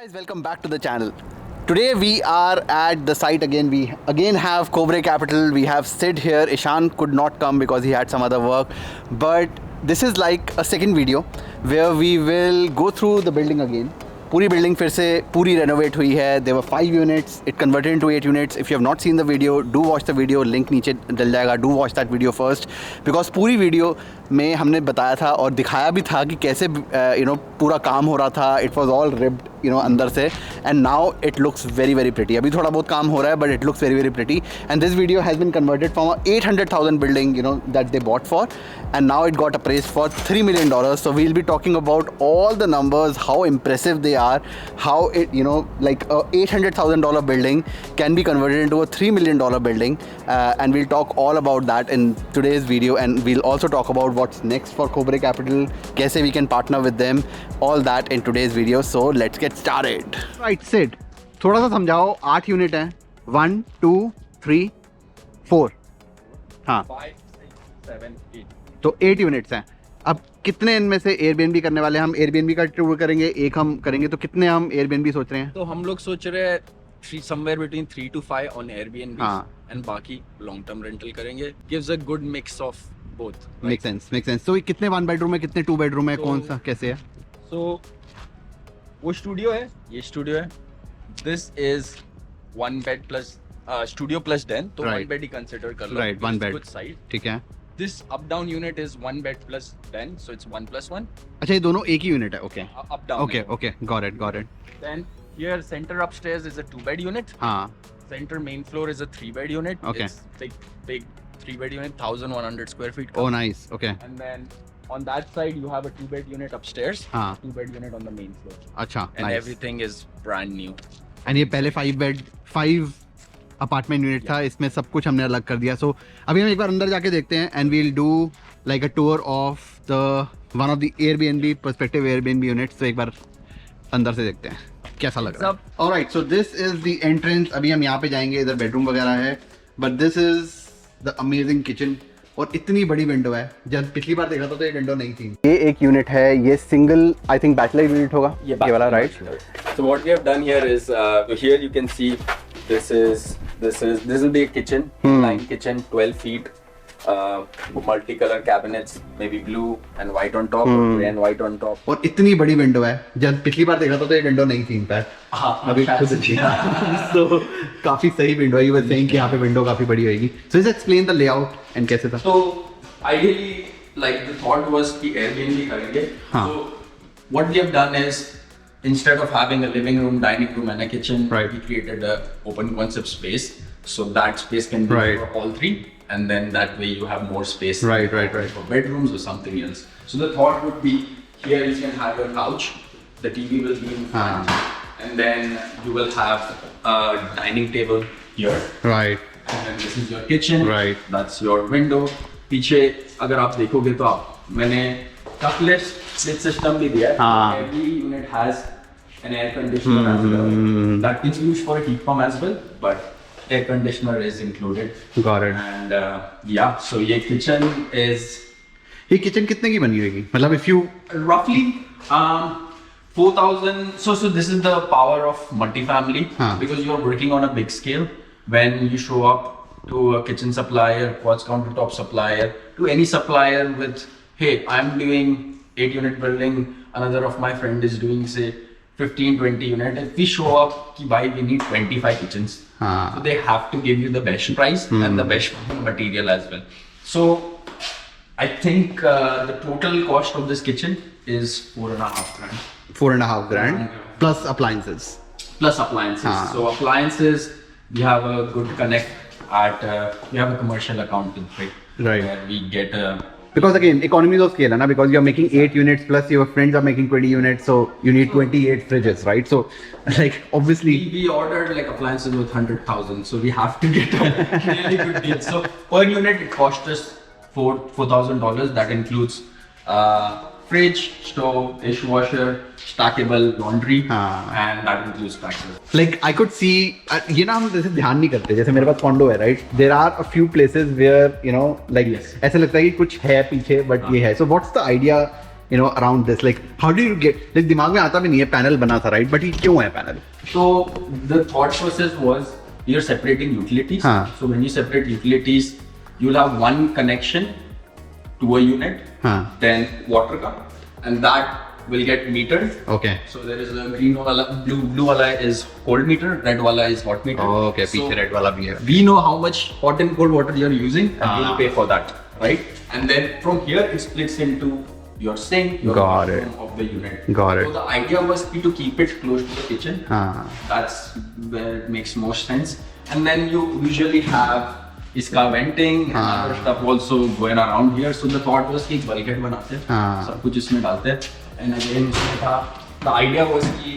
Guys, welcome back to the channel. Today we are at the site again. We again have Cobre Capital. We have Sid here. Ishan could not come because he had some other work. But this is like a second video where we will go through the building again. पूरी building फिर से पूरी renovate हुई है. There were 5 units. It converted into 8 units. If you have not seen the video, do watch the video. Link नीचे डल जाएगा. Do watch that video first because पूरी video में हमने बताया था और दिखाया भी था कि कैसे पूरा काम हो रहा था. It was all ribbed अंदर से and now it looks very very pretty. अभी थोड़ा बहुत काम हो रहा है but it looks very very pretty and this video has been converted from a 800,000 building that they bought for and now it got appraised for $3 million. So we'll be talking about all the numbers, how impressive they are, how it like a $800,000 building can be converted into a $3 million building and we'll talk all about that in today's video and we'll also talk about what's next for Cobre Capital, कैसे we can partner with them, all that in today's video. So let's get started. Right, Sid, थोड़ा सा समझाओ. 8 unit हैं. 1 2 3 4 हाँ 5 6 7 8. तो 8 units हैं. अब कितने इनमें से एयरबीएनबी करने वाले हैं? हम एयरबीएनबी का टूर करेंगे, एक हम करेंगे, तो कितने हम एयरबीएनबी सोच रहे हैं? तो हम लोग सोच रहे हैं somewhere between 3 to 5 on Airbnb and बाकी long term rental करेंगे. Gives a good mix of both. Makes sense. तो कितने 1 बेडरूम है, कितने 2 बेडरूम है, कौन सा कैसे है? So वो स्टूडियो है, ये स्टूडियो है. This is 1 bed plus studio plus den. तो 1 bed ही consider कर लो. Right, 1 bed. Good side. ठीक है. This up down unit is 1 bed plus den, so it's 1 plus 1. अच्छा, ये दोनों एक ही यूनिट है. Okay Up down. Okay got it. Then here center upstairs is a 2 bed unit. हाँ. Center main floor is a 3 bed unit. Okay. It's big 3 bed unit, 1,100 square feet. Oh nice. Okay. And then on that side you have a 2 bed unit upstairs. हाँ. 2 bed unit on the main floor. अच्छा. And nice. everything is brand new. And ये पहले 5 apartment unit था, इसमें सब कुछ हमने अलग कर दिया. सो अभी हम एक बार अंदर जाके देखते हैं and we'll do like a tour of the one of the Airbnb perspective Airbnb units. तो एक बार अंदर से देखते हैं कैसा लग रहा है. Alright, so this is the entrance. अभी हम यहाँ पे जाएंगे, इधर बेडरूम वगैरह है but this is the amazing kitchen. और इतनी बड़ी विंडो है. जब पिछली बार देखा था तो ये विंडो नहीं थी. ये एक यूनिट है, ये single I think bachelor unit होगा ये वाला, right? So what we have done here is here you can see this will be a kitchen, line kitchen, 12 feet, multicolor cabinets, maybe blue and white on top, gray and white on top. और इतनी बड़ी window है. जब पिछली बार देखा था तो ये विंडो नहीं थी इनफैक्ट. अभी खुद अच्छी है. तो काफी सही विंडो है. यू वर सेइंग कि यहाँ पे विंडो काफी बड़ी होगी. So just explain the layout and कैसे था. So ideally like the thought was कि Airbnb करेंगे. So what we have done is instead of having a living room, dining room and a kitchen, Right. we created a open concept space. So that space can be Right. for all three, and then that way you have more space Right. for bedrooms or something else. So the thought would be here you can have your couch, the TV will be in front, and then you will have a dining table here, right. and then this is your kitchen. Right. That's your window. पीछे अगर आप देखोगे तो मैंने couplet split system भी दिया है. हाँ. Every unit has an air conditioner as well. That is used for a heat pump as well, but air conditioner is included. Got it. And yeah, so ये kitchen is ये kitchen कितने की बनी होगी? मतलब if you roughly 4,000. So this is the power of multifamily because you're working on a big scale. When you show up to a kitchen supplier, quartz countertop supplier, to any supplier with, hey, I'm doing 8 unit building, another of my friend is doing say 15-20 unit. If we show up, ki bhai, we need 25 kitchens. So they have to give you the best price and the best material as well. So I think the total cost of this kitchen is 4.5 grand. 4.5 grand plus appliances. Plus appliances. So appliances, we have a good connect at, we have a commercial accountant, right? Right. Where we get a, Because again, economies of scale, na? Because you're making 8 units plus your friends are making 20 units, so you need 28 fridges, right? So, like, obviously. we ordered like appliances with 100,000, so we have to get a really good deal. So per unit, it cost us $4,000. That includes fridge, stove, dishwasher, stackable laundry, and that includes taxes. Like I could see, ये ना हम जैसे ध्यान नहीं करते. जैसे मेरे पास condor है, right? There are a few places where like Yes. ऐसा लगता है कि कुछ है पीछे, but ये है. So what's the idea around this? Like, how do you get, like, दिमाग में आता भी नहीं है panel बना था, right? But ये क्यों है panel? So the thought process was you're separating utilities. हाँ. So when you separate utilities, you'll have one connection to a unit, हाँ. then water come, and that will get metered. Okay. So there is a green wala, blue wala is cold meter, red wala is hot meter. Oh, okay. So पीछे red वाला भी है. we know how much hot and cold water you're using, and Ah. you'll pay for that, right? And then from here it splits into your sink, your Got bathroom of the unit. Got it. So the idea was to keep it close to the kitchen. हाँ. That's where it makes most sense. And then you usually have iska venting and other stuff also going around here. So the thought was कि एक bulkhead बनाते हैं, हाँ. सब कुछ इसमें डालते हैं. And again उसमें था, the idea was कि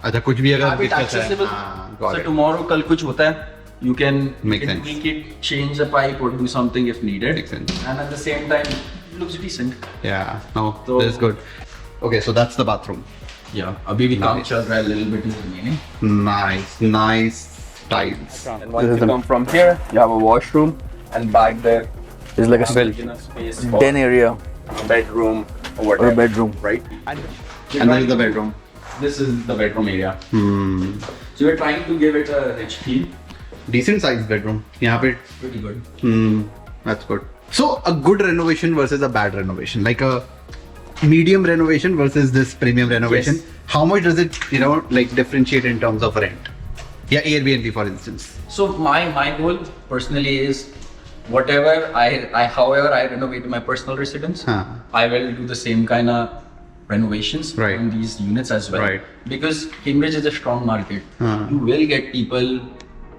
अच्छा कुछ भी अगर have it दिक्कत है. accessible. हाँ. Got So it. tomorrow कल कुछ होता है, you can Makes sense. tweak it, change the pipe or do something if needed. Makes sense. And at the same time, it looks decent. Yeah. No. So- This is good. Okay, so that's the bathroom. Yeah. अभी भी काम Nice. चल रहा है, little bit is remaining. Nice tiles. And once you come from here, you have a washroom, and back there It's like a you have smell. enough space for Den area a bedroom or or whatever. a bedroom. Right? And this is the bedroom. This is the bedroom area. Hmm. So we're trying to give it a rich feel. Decent sized bedroom. यहाँ पे. Pretty good. That's good. So a good renovation versus a bad renovation, like a medium renovation versus this premium renovation. Yes. How much does it, like differentiate in terms of rent? Yeah, Airbnb for instance. So my goal personally is whatever however I renovate my personal residence, Huh. I will do the same kind of renovations Right. on these units as well. Right. Because Cambridge is a strong market. Huh. You will get people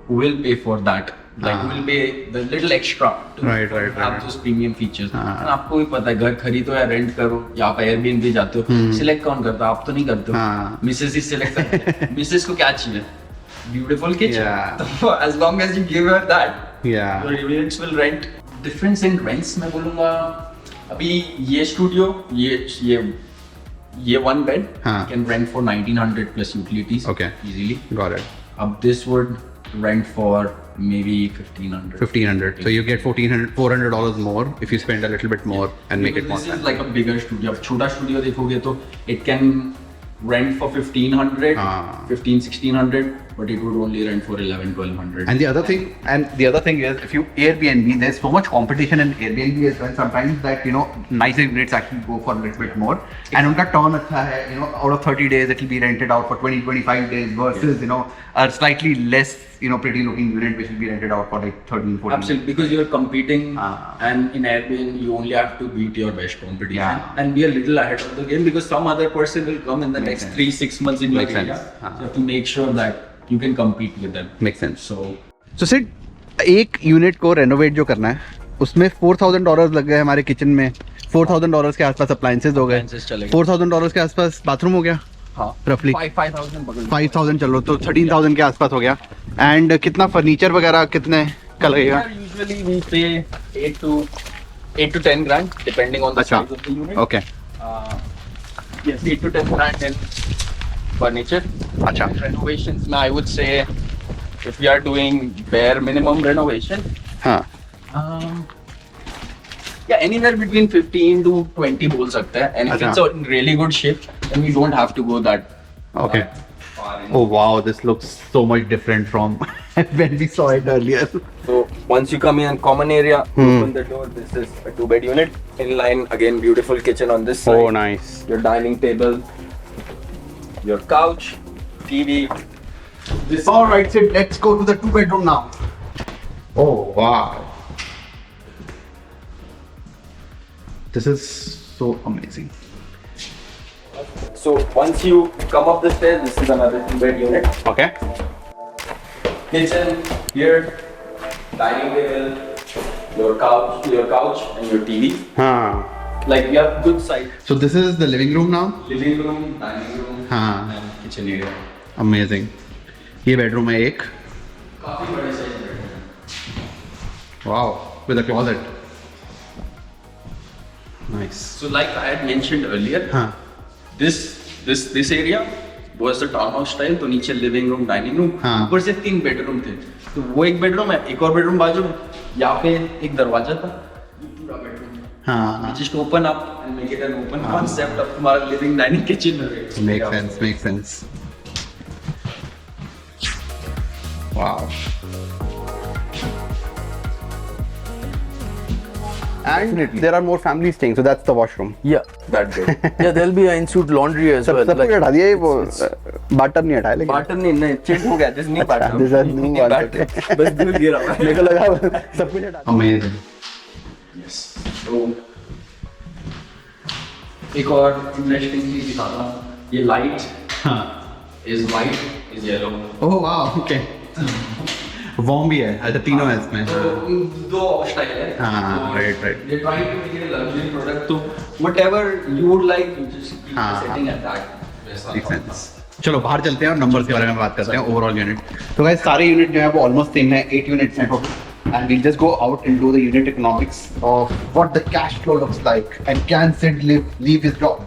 who will pay for that. Like who will pay the little extra to Right, have those premium features. हाँ. And आपको भी पता है घर खरीदो या rent करो या आप Airbnb जाते हो, सिलेक्ट कौन करता है? आप तो नहीं करते हो. हाँ. मिसेस ही सिलेक्ट करते हैं. मिसेस को क्या चाहिए? Beautiful kitchen. Yeah. तो as long as you give her that, Yeah. your units will rent. Difference in rents मैं बोलूँगा अभी ये स्टूडियो ये one bed हाँ. can rent for 1900 plus utilities. Okay. Easily. Got it. अब this would rent for maybe 1500. 1500. So you get $400 more if you spend a little bit more and make it more. This is like a bigger studio. अब छोटा studio देखोगे तो it can rent for 1500, हाँ. 1600, but it would only rent for 1100. And the other thing is, if you Airbnb, there's so much competition in Airbnb as well. Sometimes that nicer units actually go for a little bit more, and उनका turn अच्छा है. Out of 30 days, it will be rented out for 20-25 days versus a slightly less pretty looking unit which will be rented out for like 13-14. Absolutely, because you're competing, Ah. and in Airbnb you only have to beat your best competition Yeah. and be a little ahead of the game because some other person will come in the Makes next sense. 3-6 months in your Makes area. sense. Ah. So you have to make sure that you can compete with them. Makes sense. So So Sid, एक unit को renovate जो करना है उसमें $4,000 लग गए हमारे kitchen में. $4,000 के आसपास अप्लायंसेज हो गए. Appliances चले गए. $4,000 के आसपास बाथरूम हो गया. हाँ, Roughly. 5,000 पकड़ लो. 5,000 चलो तो 13,000 के आसपास हो गया. एंड कितना फर्नीचर वगैरह कितने का लगेगा? Here usually we pay 8 to 10 grand depending on the अच्छा. size of the unit. Okay. Yes, 8 to 10 grand in furniture. अच्छा. And renovations, I would say, if we are doing bare minimum renovation, हाँ. yeah, anywhere between 15 to 20 बोल सकते हैं. And if अच्छा. it's in really good shape, then we don't have to go that Okay. far in. Oh wow, this looks so much different from when we saw it earlier. So once you come in common area, open the door. This is a 2-bed unit. Inline, again, beautiful kitchen on this side. nice. Your dining table, your couch, TV. This All right, Sid, let's go to the 2-bedroom now. Oh wow. This is so amazing. So once you come up the stairs, this is another 2-bed unit. Okay. Kitchen here, dining table, your couch and your TV. हाँ. Like we have good size. So this is the living room now. Living room, dining room, हाँ. and kitchen area. Amazing. ये bedroom है एक. काफी बड़े size bedroom. Wow. With a closet. Nice. So like I had mentioned earlier, हाँ. this area was the townhouse style. तो नीचे living room, dining room, हाँ. ऊपर से 3 bedroom थे. तो वो एक bedroom है, एक और bedroom बाजू में. यहाँ पे एक दरवाजा था. ये पूरा bedroom है. हाँ. Just open up and make it an open concept of तुम्हारा living dining kitchen में. Makes sense. Wow. And there are more families staying, so that's the washroom. Yeah, that bit. Yeah, there'll be an in-suite laundry as well. सब कुछ हटा दिया, वो water नहीं हटाया लेकिन. Barton नहीं change हो गया. This new Barton. This is new Barton. बस धूल गिरा. मेरे को लगा सब कुछ हटा. Amazing. Yes. So एक और interesting चीज दिखाता हूँ. ये light is white, is yellow. Oh wow, okay. Warm भी है, अच्छा तीनों है इसमें. दो स्टाइल है. हाँ, right. They're trying to make it a luxury product. तो whatever you would like, you just keep setting at that. Makes sense. चलो बाहर चलते हैं और नंबर्स के बारे में बात करते हैं. Overall unit. तो गाइस सारे यूनिट जो है वो ऑलमोस्ट सेम है. 8 यूनिट्स हैं total. And we'll just go out and do the unit economics of what the cash flow looks like and can Sid leave his job.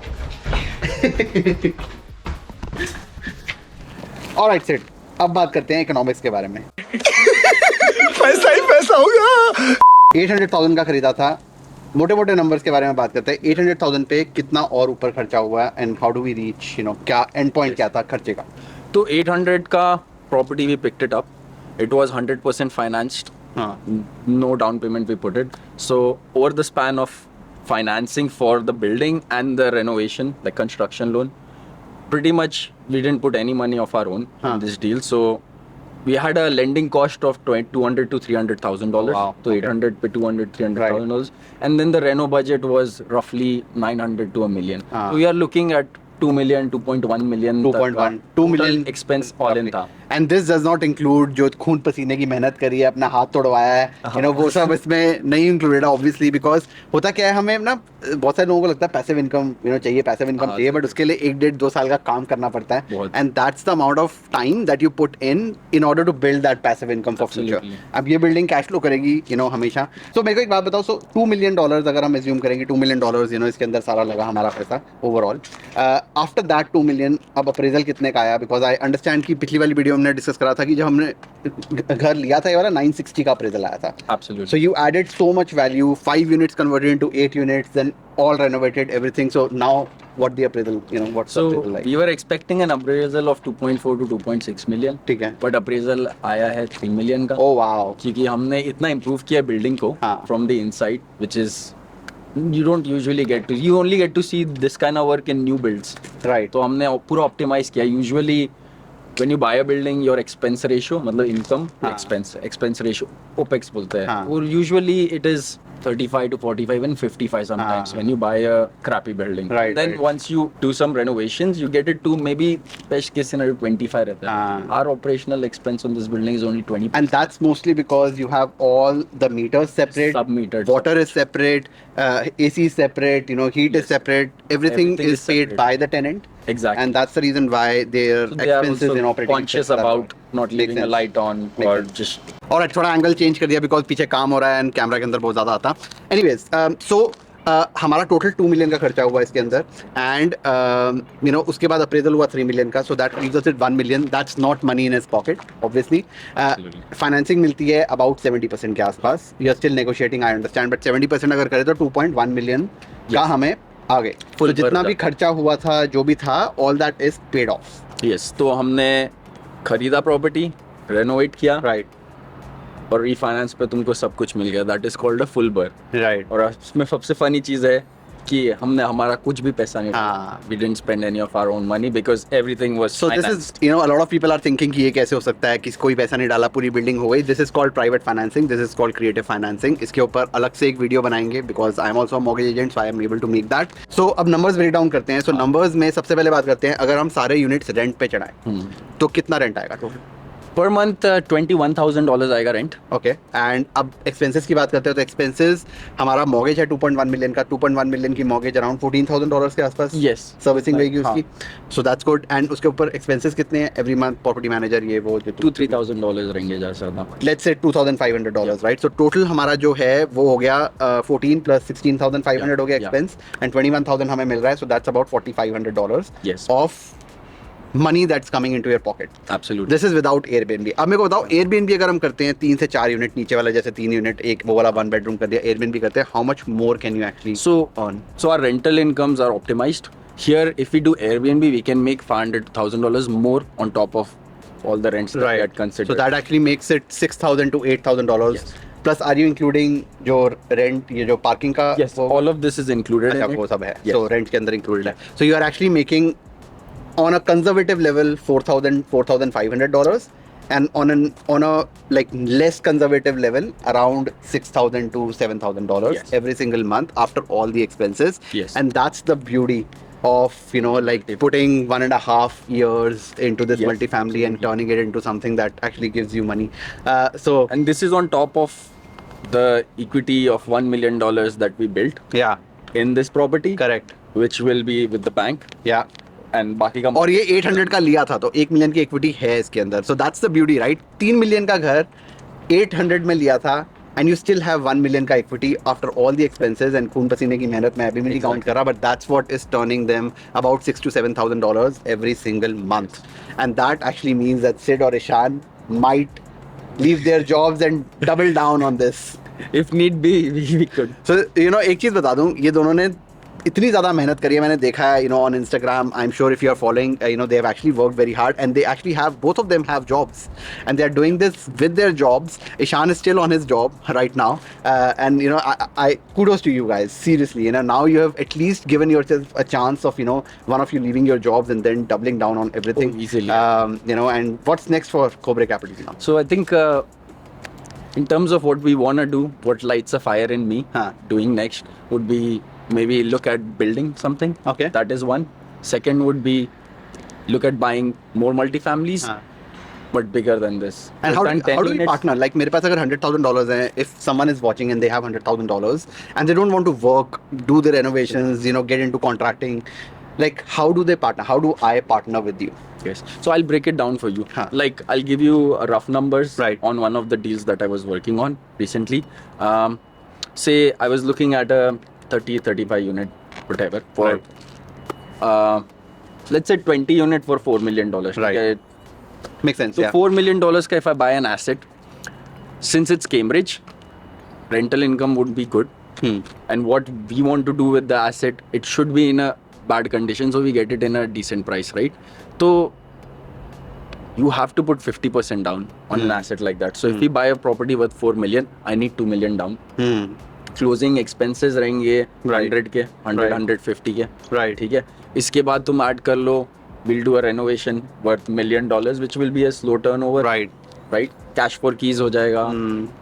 Alright Sid, अब बात करते हैं इकोनॉमिक्स के बारे में. पैसा ही पैसा होगा. 800,000 का खरीदा था. मोटे मोटे नंबर्स के बारे में बात करते हैं. 800,000 पे कितना और ऊपर खर्चा हुआ है and how do we reach क्या एंड पॉइंट क्या था खर्चे का. तो 800 का property we picked it up. It was 100% financed. No down payment we put it. So over the span of financing for the building and the renovation, like construction loan, pretty much we didn't put any money of our own in this deal. So we had a lending cost of $200,000 to $300,000. Wow. So 800 पे $200,000-$300,000, and then the reno budget was roughly 900 to $1 million. So we are looking at 2 million, 2.1 million. 2 million expense all in था. And this does not include जो खून पसीने की मेहनत करी है, अपना हाथ तोड़वाया है, वो सब इसमें नहीं इंक्लूडेड है ऑब्वियसली. बिकॉज होता क्या है, हमें ना बहुत सारे लोगों को लगता है पैसिव इनकम चाहिए, पैसिव इनकम चाहिए, बट उसके लिए 1-1.5-2 साल का काम करना पड़ता है. And that's the amount of time that you put in order to build that passive income for future. अब ये बिल्डिंग कैश फ्लो करेगी हमेशा. सो मेरे को एक बात बताओ, सो $2 million अगर हम एज्यूम करेंगे, $2 million इसके अंदर सारा लगा हमारा पैसा ओवरऑल. आफ्टर दैट 2 million अब अप्रेजल कितने का आया? बिकॉज आई अंडरस्टैंड कि पिछली वाली वीडियो हमने डिस्कस करा था कि जब हमने घर लिया था ये वाला 960 का अप्रेजल आया था. Absolutely. So you added so much value, 5 units converted into 8 units, then all renovated everything. So now what the appraisal, what's the appraisal like? We were expecting an appraisal of 2.4 to 2.6 million. ठीक है. But appraisal आया है 3 million का. Oh wow. क्योंकि हमने इतना improve किया building को from the inside, which is you don't usually get to. You only get to see this kind of work in new builds. Right. तो हमने पूरा optimize किया. Usually when you buy a building, your expense ratio, मतलब income expense ratio, OPEX बोलते हैं. और usually it is 35 to 45 and 55 sometimes when you buy a crappy building. Right. Then once you do some renovations, you get it to maybe best case scenario 25 रहता है. Our operational expense on this building is only 20. And that's mostly because you have all the meters separate, Sub-metered. water is separate, AC is separate, heat is separate, everything is paid separate by the tenant. Exactly. And that's the reason why their So they are expenses also in operating conscious expenses are about not Makes leaving a sense. light on or just. और थोड़ा angle change कर दिया because पीछे काम हो रहा है and camera के अंदर बहुत ज़्यादा आता. एनीवेज सो हमारा टोटल 2 million का खर्चा हुआ इसके अंदर एंड उसके बाद अप्रेजल हुआ 3 million का. So that leaves us with 1 million. That's not money in his pocket obviously. Financing मिलती है अबाउट 70% के आसपास. You are still negotiating, I understand, but 70% अगर करें तो 2.1 million का हमें आ गए. तो जितना भी खर्चा हुआ था, जो भी था, all that is paid of. Yes. तो हमने खरीदा प्रॉपर्टी, रेनोवेट किया, राइट और रीफाइनेंस पे तुमको सब कुछ मिल गया. That is called a full बर. राइट. और उसमें सबसे फनी चीज़ है कि हमने हमारा कुछ भी पैसा नहीं हाँ. We didn't spend any of our own money because everything was So this is, a lot of people are thinking कि ये कैसे हो सकता है कि कोई पैसा नहीं डाला, पूरी बिल्डिंग हो गई. This is called private financing. This is called creative financing. इसके ऊपर अलग से एक वीडियो बनाएंगे because I am also a mortgage agent, so I am able to make that. So अब numbers break down करते हैं. So numbers में सबसे पहले बात करते हैं, अगर हम सारे यूनिट्स रेंट पे चढ़ाएं तो कितना रेंट आएगा टोटल? पर मंथ $21,000 आएगा रेंट. ओके. एंड अब एक्सपेंसेस की बात करते हैं तो एक्सपेंसेस हमारा मॉर्गेज है 2.1 million का. 2.1 million की मॉर्गेज अराउंड $14,000 के आसपास. Yes. सर्विसिंग रहेगी उसकी. So that's good. एंड उसके ऊपर एक्सपेंसेस कितने हैं एवरी मंथ? प्रॉपर्टी मैनेजर ये वो $2,000-3,000 रहेंगे ज़्यादा. Let's say $2,500, right. So total हमारा जो है वो हो गया 14 प्लस 16,500 हो गया एक्सपेंस, एंड 21,000 हमें मिल रहा है. So that's about $4,500 Yes. Of money that's coming into your pocket. Absolutely. This is without Airbnb. अब मेरे को बताओ Airbnb अगर हम करते हैं 3 से 4 यूनिट नीचे वाला जैसे 3 यूनिट एक वो वाला 1 बेडरूम कर दिया Airbnb करते हैं how much more can you actually earn? So our rental incomes are optimized. Here, if we do Airbnb, we can make $500 to $1,000 more on top of all the rents that we had considered. So that actually makes it $6,000 to $8,000. Yes. Plus, are you including your rent, ये जो parking का? Yes, all of this is included अच्छा, in वो it. सब है. Yes. So rent के अंदर included है. So you are actually making on a conservative level $4,500 and on a like less conservative level around $6,000 to $7,000 Yes. every single month after all the expenses. Yes. And that's the beauty of like putting 1.5 years into this Yes, multifamily and turning it into something that actually gives you money. So And this is on top of the equity of $1 million that we built yeah, in this property. correct. Which will be with the bank. Yeah. And बाकी का और ये 800 का लिया था तो 1 million की equity है इसके अंदर. So that's the beauty, right? 3 million का घर 800 में लिया था and you still have 1 million का equity after all the expenses and खून पसीने की मेहनत मैं अभी भी नहीं काउंट कर रहा, but that's what is turning them about $6,000 to $7,000 every single month. And that actually means that Sid or Ishan might leave their jobs and double down on this. If need be, we could. So एक चीज़ बता दूँ, ये दोनों ने इतनी ज़्यादा मेहनत करी है. मैंने देखा है on Instagram. I'm sure if you are following, they have actually worked very hard and they actually have, both of them have jobs and they are doing this with their jobs. Ishan is still on his job right now, and I kudos to you guys, seriously. Now you have at least given yourself a chance of one of you leaving your jobs and then doubling down on everything. Oh, easily. And what's next for Cobre Capital now? So I think in terms of what we want to do, what lights a fire in me doing next would be maybe look at building something. Okay. That is one. Second would be look at buying more multifamilies, but bigger than this. And We've how done 10 do we units. partner? Like मेरे पास अगर $100,000 है, if someone is watching and they have $100,000 and they don't want to work, do the renovations, get into contracting, like how do they partner? How do I partner with you? Yes. So I'll break it down for you. Like I'll give you rough numbers on one of the deals that I was working on recently. Say I was looking at a 35 unit, whatever, for let's say 20 unit for $4 million. Right. Okay? Makes sense. So Yeah. $4 million ka if I buy an asset, since it's Cambridge, rental income would be good. And what we want to do with the asset, it should be in a bad condition, so we get it in a decent price, right? So you have to put 50% down on an asset like that. So if we buy a property worth 4 million, I need 2 million down. Closing expenses रहेंगे 100 के, 100, 150 के. Right. ठीक है. इसके बाद तुम add कर लो, we'll do a renovation worth $1 million, which will be a slow turnover. Right. Right. Cash for keys हो जाएगा,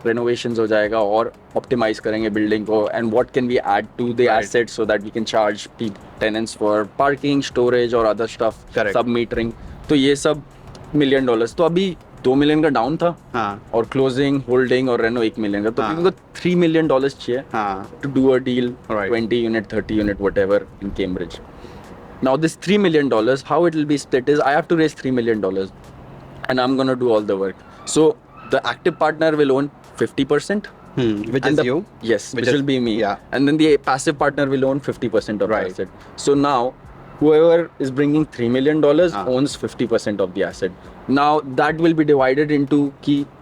renovations हो जाएगा और optimize करेंगे building को. And what can we add to the asset so that we can charge tenants for parking, storage or other stuff, sub-metering. तो ये सब $1 million. तो अभी $2 million का डाउन था और क्लोजिंग, होल्डिंग और रेनो $1 million का. तो उनको $3 million चाहिए to do a deal, 20 unit, 30 unit, whatever in Cambridge. Now this $3 million, how it will be split is I have to raise $3 million and I'm going to do all the work. So the active partner will own 50%. Which is you? Yes, which will be me. Yeah. And then the passive partner will own 50% of the asset. So now whoever is bringing $3 million owns 50% of the asset. Now that will be divided into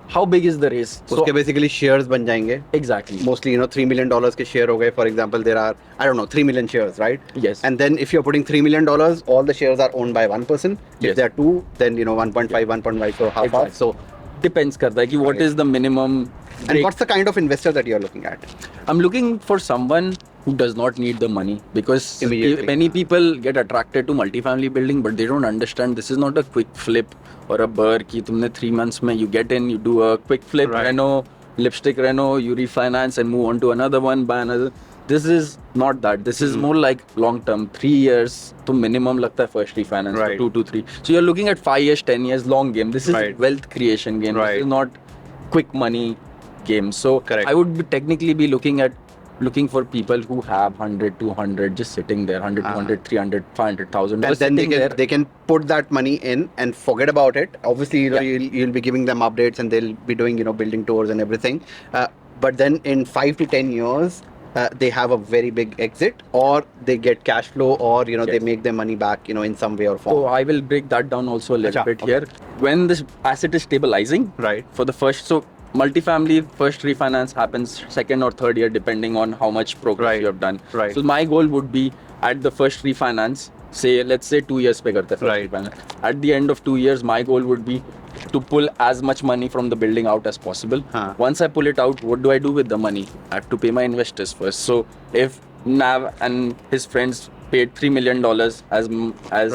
how big is the raise. So उसके basically shares बन जाएंगे. Exactly. Mostly $3 million के share हो गए. For example, there are 3 million shares, right? Yes. And then if you're putting $3 million, all the shares are owned by one person. If Yes. there are two, then 1.5, 1.5, so half. Exactly. So depends करता है कि what is the minimum. And what's the kind of investor that you're looking at? I'm looking for someone who does not need the money, because Immediately. many people get attracted to multifamily building, but they don't understand this is not a quick flip or a burr ki tumne 3 months mein you get in, you do a quick flip, reno, lipstick reno, you refinance and move on to another one, buy another. This is not that. This is more like long term, 3 years to minimum lagta hai first refinance, 2 to 3. So you're looking at 5 years, 10 years, long game. This is wealth creation game. This is not quick money game. So I would technically be looking for people who have 100, 200 just sitting there, 100, 200, 300, 500,000. And then they can put that money in and forget about it. Obviously, you'll be giving them updates and they'll be doing building tours and everything. But then in 5 to 10 years, they have a very big exit, or they get cash flow, or they Yes. make their money back, in some way or form. So I will break that down also a little Acha, bit okay. here. When this asset is stabilizing, Right. for the first, so multifamily first refinance happens second or third year depending on how much progress Right. you have done. Right. So my goal would be at the first refinance, say let's say 2 years pe karte hain first Right. refinance. At the end of 2 years, my goal would be to pull as much money from the building out as possible. Huh. Once I pull it out, what do I do with the money? I have to pay my investors first. So if Nav and his friends paid $3 million as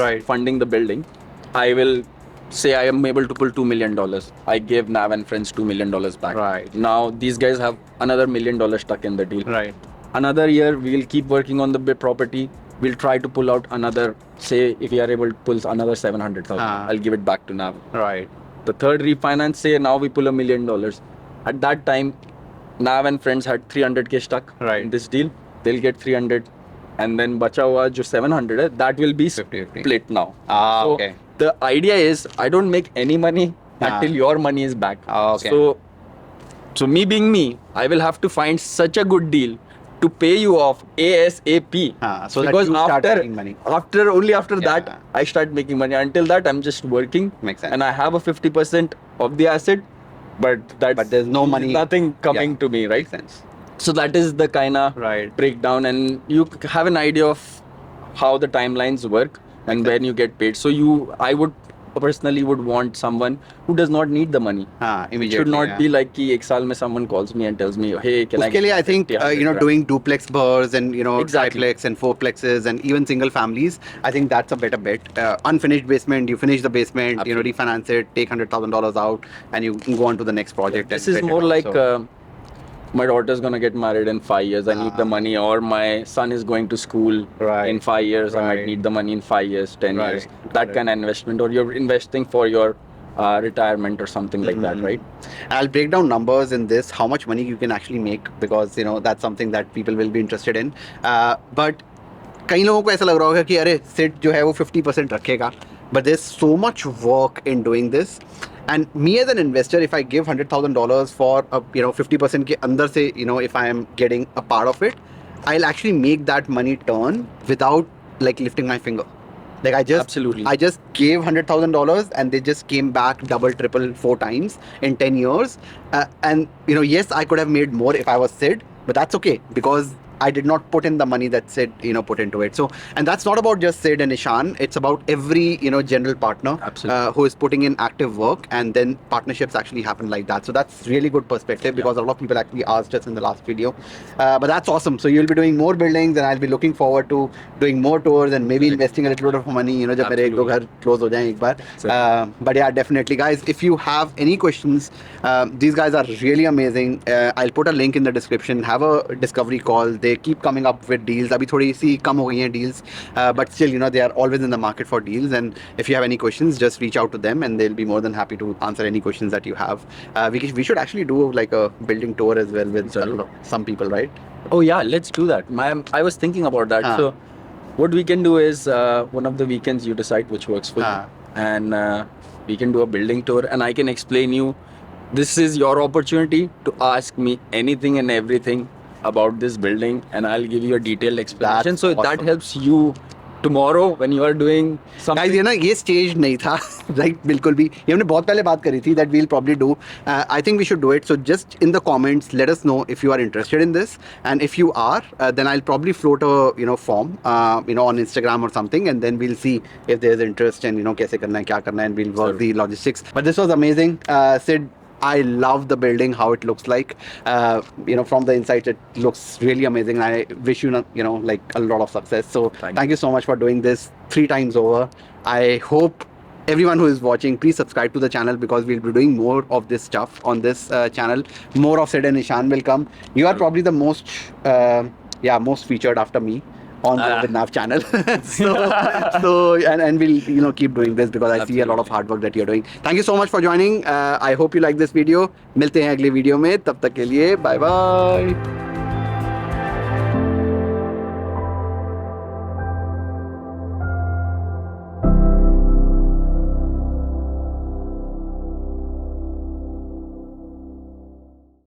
Right. funding the building, I will say I am able to pull $2 million. I gave Nav and friends $2 million back. Right. Now these guys have another $1 million stuck in the deal. Right. Another year we'll keep working on the property. We'll try to pull out another, say if we are able to pull another 700,000, I'll give it back to Nav. Right. The third refinance, say now we pull $1 million. At that time, Nav and friends had 300K stuck Right. in this deal. They'll get 300, and then bacha hua jo 700 hai, that will be 50-50. split now. Ah, So okay. the idea is I don't make any money Ah. until your money is back. Ah, okay. So me being me, I will have to find such a good deal to pay you off ASAP. So that because you start after making money. only after Yeah. that I start making money. Until that I'm just working. Makes sense. And I have a 50% of the asset, but there's no money. nothing coming Yeah. to me, right? Makes sense. So that is the kind of Right. breakdown, and you have an idea of how the timelines work and when you get paid. So I would personally would want someone who does not need the money. It Immediately. should not yeah. be like कि एक साल में someone calls me and tells me, hey, can उसके लिए I think $50,000? doing duplex burrs and Exactly. triplex and fourplexes and even single families, I think that's a better bet. Unfinished basement, you finish the basement, Absolutely. refinance it, take $100,000 out, and you can go on to the next project. This and is fit it more up. like So, my daughter's gonna get married in 5 years. I need the money, or my son is going to school Right. in 5 years. I Right. might need the money in 5 years, 10 Right. years. Got That it. kind of investment, or you're investing for your retirement or something like that, Mhm. right? I'll break down numbers in this, how much money you can actually make, because that's something that people will be interested in. But कई लोगों को ऐसा लग रहा होगा कि अरे seat जो है वो 50% रखेगा, but there's so much work in doing this. And me as an investor, if I give $100,000 for a 50% के अंदर से, if I am getting a part of it, I'll actually make that money turn without like lifting my finger. Like Absolutely. I just gave $100,000 and they just came back double, triple, 4 times in 10 years. And yes, I could have made more if I was Sid, but that's okay because I did not put in the money that Sid, put into it. So, and that's not about just Sid and Ishan. It's about every, general partner Absolutely. who is putting in active work, and then partnerships actually happen like that. So that's really good perspective because a lot of people actually asked us in the last video. But that's awesome. So you'll be doing more buildings, and I'll be looking forward to doing more tours and maybe investing a little bit of money, जब मेरे एक दो घर close हो जाएं एक बार. But yeah, definitely, guys. If you have any questions, these guys are really amazing. I'll put a link in the description. Have a discovery call. They keep coming up with deals. अभी थोड़ी सी कम हो गई हैं deals, but still, they are always in the market for deals. And if you have any questions, just reach out to them, and they'll be more than happy to answer any questions that you have. We should actually do like a building tour as well with some people, right? Oh yeah, let's do that. I was thinking about that. Ah. So what we can do is one of the weekends you decide which works for Ah. you, and we can do a building tour, and I can explain you. This is your opportunity to ask me anything and everything about this building, and I'll give you a detailed explanation. That's So that awesome. helps you tomorrow when you are doing something. Guys, ये stage नहीं था, right? बिल्कुल भी. ये हमने बहुत पहले बात करी थी that we'll probably do. I think we should do it. So just in the comments, let us know if you are interested in this, and if you are, then I'll probably float a form, on Instagram or something, and then we'll see if there's interest and कैसे करना है, क्या करना है, and we'll work the logistics. But this was amazing, Sid. I love the building, how it looks like. From the inside, it looks really amazing. And I wish you, like a lot of success. So thank you so much for doing this 3 times over. I hope everyone who is watching, please subscribe to the channel because we'll be doing more of this stuff on this channel. More of Sid and Ishan will come. You are probably the most featured after me on the Nav channel. so and we'll keep doing this because I see a lot of hard work that you're doing. Thank you so much for joining. I hope you like this video. मिलते हैं अगले video में, तब तक के लिए bye bye.